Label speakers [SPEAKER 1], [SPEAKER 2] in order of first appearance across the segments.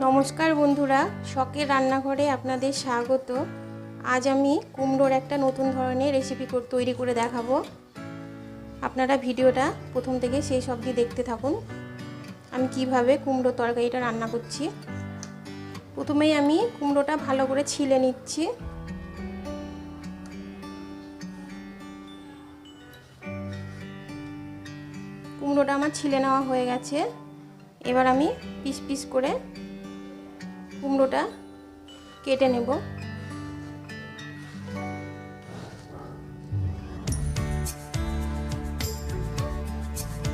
[SPEAKER 1] नमस्कार बंधुरा शखेर रान्नाघरे आपनादेर स्वागत। आज आमी कुमड़ोर एक नतून धरनेर रेसिपि तैरी करे देखाबो। आपनारा भिडियोटा प्रथम थेके शेष अब्दि देखते थाकुन। आमी किभाबे कुमड़ोर तरकारिटा रान्ना करछि। प्रथमेई आमी कुमड़ोटा भालो करे छिले निচ্ছি। कुमड़ोटा आमार छिले नेওয়া হয়ে গেছে। এবার আমি পিস পিস করে কুমড়োটা কেটে নেব।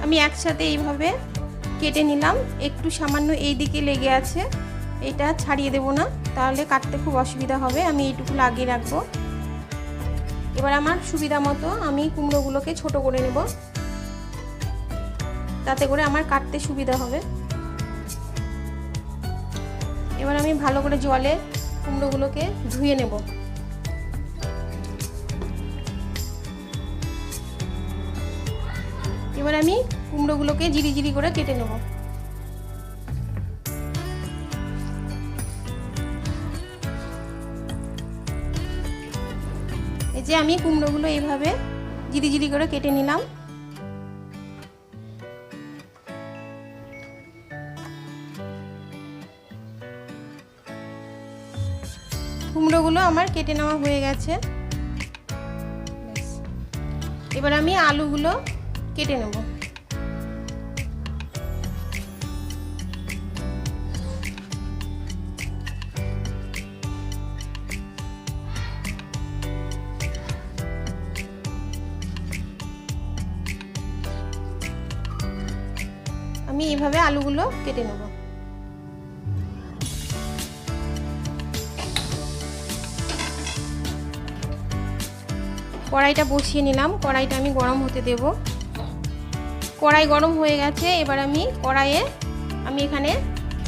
[SPEAKER 1] আমি একসাথে এইভাবে কেটে নিলাম। একটু সামান্য এই দিকে লেগে আছে, এটা ছাড়িয়ে দেব না, তাহলে কাটতে খুব অসুবিধা হবে। আমি এইটুকু লাগিয়ে রাখবো। এবার আমার সুবিধা মতো আমি কুমড়োগুলোকে ছোট করে নেব, তাতে করে আমার কাটতে সুবিধা হবে। এবার আমি ভালো করে জলে কুমড়োগুলোকে ধুয়ে নেব। এবার আমি কুমড়োগুলোকে জিরি জিরি করে কেটে নেব। এই যে আমি কুমড়োগুলো এইভাবে জিরি জিরি করে কেটে নিলাম। কুমড়োগুলো আমার কেটে নেওয়া হয়ে গেছে। এবার আমি আলুগুলো কেটে নেব। আমি এইভাবে আলুগুলো কেটে নেব। কড়াইটা বসিয়ে নিলাম। কড়াইটা আমি গরম হতে দেব। কড়াই গরম হয়ে গেছে। এবার আমি কড়াইয়ে এখানে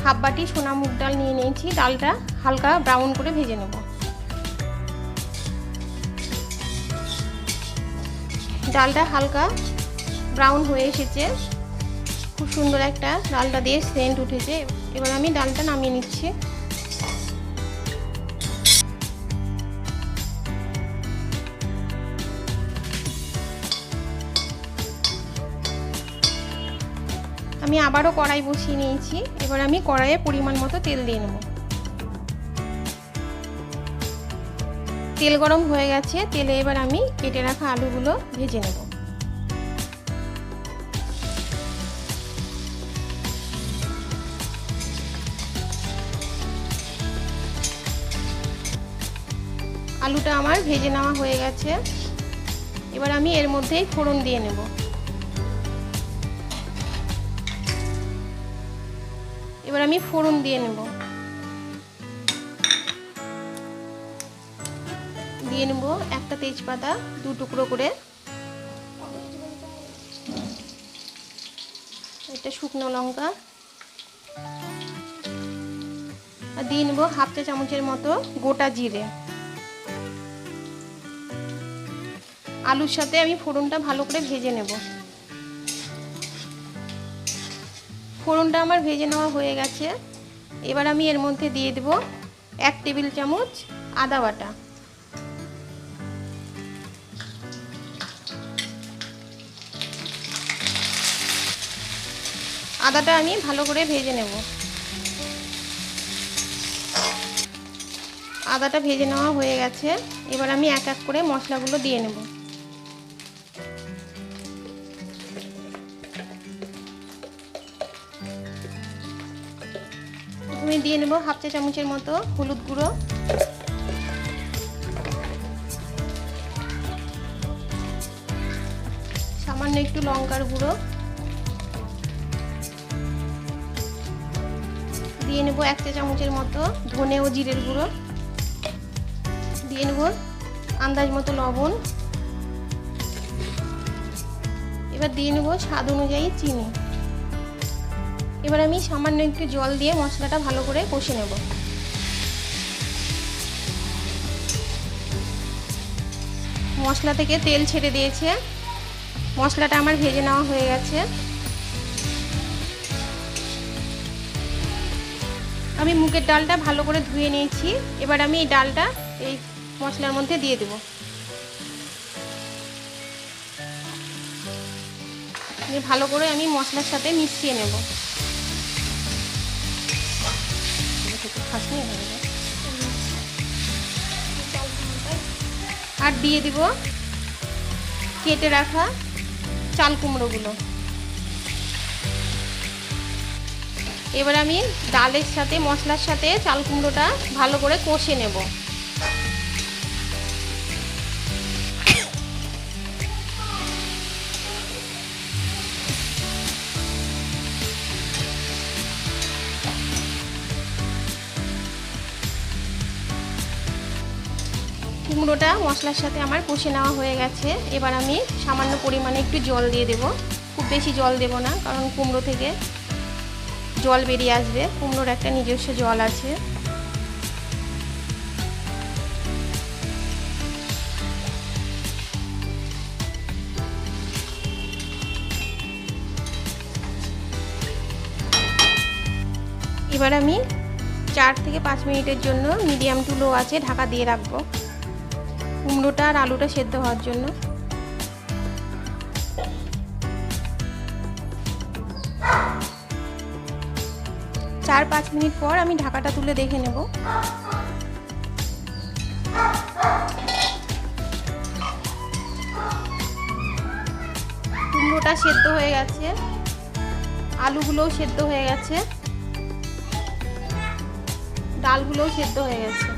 [SPEAKER 1] হাফ বাটি সোনা মুগ ডাল নিয়ে নিয়েছি। ডালটা হালকা ব্রাউন করে ভেজে নেব। ডালটা হালকা ব্রাউন হয়ে এসেছে, খুব সুন্দর একটা ডালটা দিয়ে সেন্ট উঠেছে। এবার আমি ডালটা নামিয়ে নিচ্ছি। আমি আবারও কড়াই বসিয়ে নিয়েছি। এবার আমি কড়াইয়ে পরিমাণ মতো তেল দিয়ে নেব। তেল গরম হয়ে গেছে। তেলে এবার আমি কেটে রাখা আলুগুলো ভেজে নেব। আলুটা আমার ভেজে নেওয়া হয়ে গেছে। এবার আমি এর মধ্যেই ফোড়ন দিয়ে নেব। এবার আমি ফোড়ন দিয়ে নেব। দিয়ে নেব একটা তেজপাতা দু টুকরো করে, একটা শুকনো লঙ্কা, আর দিয়ে নেব হাফ চা চামচের মতো গোটা জিরে। আলুর সাথে আমি ফোড়নটা ভালো করে ভেজে নেব। ফোড়নটা আমার ভেজে নেওয়া হয়ে গেছে। এবার আমি এর মধ্যে দিয়ে দেব 1 টেবিল চামচ আদা বাটা। আদাটা আমি ভালো করে ভেজে নেব। আদাটা ভেজে নেওয়া হয়ে গেছে। এবার আমি এক এক করে মশলাগুলো দিয়ে নেব। আমি দিয়ে নেব হাফ চা চামচের মতো হলুদ গুঁড়ো, সামান্য একটু লঙ্কার গুঁড়ো, দিয়ে নেব 1 চা চামচের মতো ধনে ও জিরের গুঁড়ো, দিয়ে নেব আন্দাজ মতো লবণ, এবার দিয়ে নেব স্বাদ অনুযায়ী চিনি। এবার আমি সামান্য একটু জল দিয়ে মশলাটা ভালো করে কষে নেব। মশলা থেকে তেল ছেড়ে দিয়েছে। মশলাটা আমার ভেজে নেওয়া হয়ে গেছে। আমি মুগের ডালটা ভালো করে ধুয়ে নিয়েছি। এবার আমি এই ডালটা এই মশলার মধ্যে দিয়ে দেব। ভালো করে আমি মশলার সাথে মিশিয়ে নেব। আর দিয়ে দিব কেটে রাখা চাল কুমড়োগুলো। এবার আমি ডালের সাথে মশলার সাথে চাল কুমড়োটা ভালো করে কষে নেব। কুমড়োটা মশলার সাথে আমার কষে নেওয়া হয়ে গেছে। এবার আমি সামান্য পরিমাণে একটু জল দিয়ে দেব। খুব বেশি জল দেব না, কারণ কুমড়ো থেকে জল বেরিয়ে আসবে। কুমড়োর একটা নিজস্ব জল আছে। এবার আমি 4 থেকে 5 মিনিটের জন্য মিডিয়াম টু লো আছে ঢাকা দিয়ে রাখবো, কুমড়োটা আর আলুটা সেদ্ধ হওয়ার জন্য। চার 5 মিনিট পর আমি ঢাকাটা তুলে দেখে নেব। কুমড়োটা সেদ্ধ হয়ে গেছে, আলুগুলোও সেদ্ধ হয়ে গেছে, ডালগুলোও সেদ্ধ হয়ে গেছে।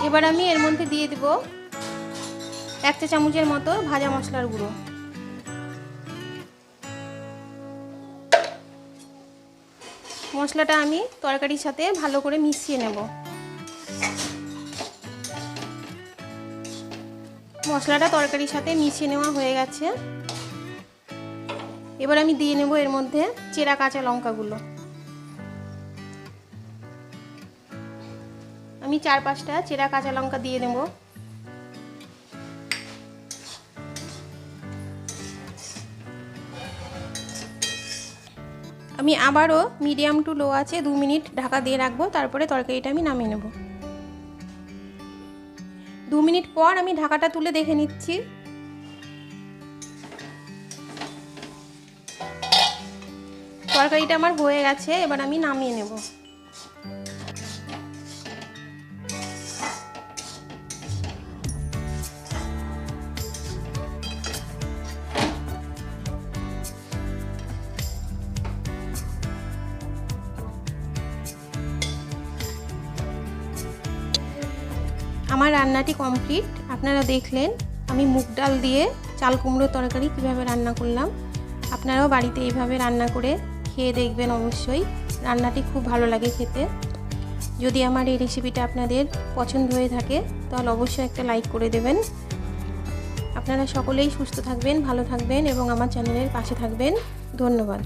[SPEAKER 1] এবার আমি এর মধ্যে দিয়ে দেব 1 চা চামচের মতো ভাজা মশলার গুঁড়ো। মশলাটা আমি তরকারির সাথে ভালো করে মিশিয়ে নেব। মশলাটা তরকারির সাথে মিশিয়ে নেওয়া হয়ে গেছে। এবার আমি দিয়ে নেব এর মধ্যে চেরা কাঁচা লঙ্কাগুলো। আমি 4-5টা চেরা কাঁচা লঙ্কা দিয়ে নেব। আমি আবারও মিডিয়াম টু লো আছে 2 মিনিট ঢাকা দিয়ে রাখবো, তারপরে তরকারিটা আমি নামিয়ে নেব। 2 মিনিট পর আমি ঢাকাটা তুলে দেখে নিচ্ছি। তরকারিটা আমার হয়ে গেছে। এবার আমি নামিয়ে নেব। আমার রান্নাটি কমপ্লিট। আপনারা দেখলেন আমি মুগ ডাল দিয়ে চাল কুমড়ো তরকারি কিভাবে রান্না করলাম। আপনারাও বাড়িতে এইভাবে রান্না করে খেয়ে দেখবেন। অবশ্যই রান্নাটি খুব ভালো লাগে খেতে। যদি আমার এই রেসিপিটা আপনাদের পছন্দ হয়ে থাকে তাহলে অবশ্যই একটা লাইক করে দেবেন। আপনারা সকলেই সুস্থ থাকবেন, ভালো থাকবেন এবং আমার চ্যানেলের পাশে থাকবেন। ধন্যবাদ।